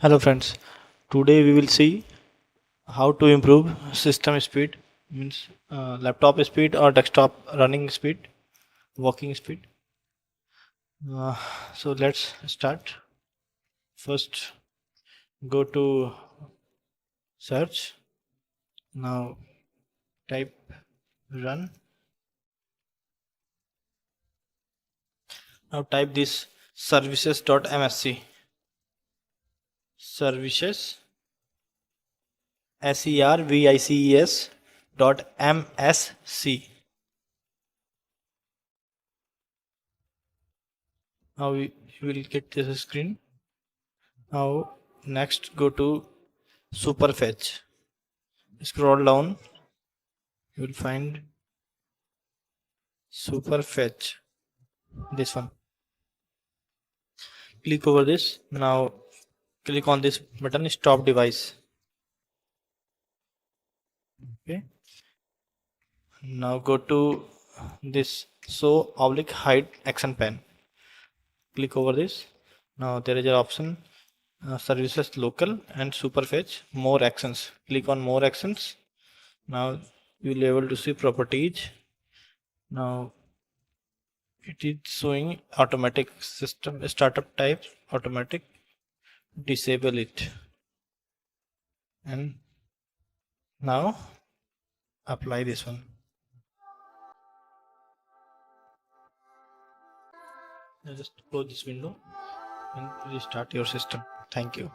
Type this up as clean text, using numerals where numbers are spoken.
Hello friends, today we will see how to improve system speed, means laptop speed or desktop running speed, working speed. Uh, so let's start. First go to search. Now type run. Now type this services.msc. Services services .msc. Now you will get this screen. Now next go to Superfetch. Scroll down, you will find Superfetch. This one. Click over this. Now click on this button, stop device. Okay. Now go to this show oblique hide action pane. Click over this. Now there is an option services local and Superfetch more actions. Click on more actions. Now you will be able to see properties. Now it is showing automatic system startup type automatic. Disable it, and now apply this one. Now just close this window and restart your system. Thank you.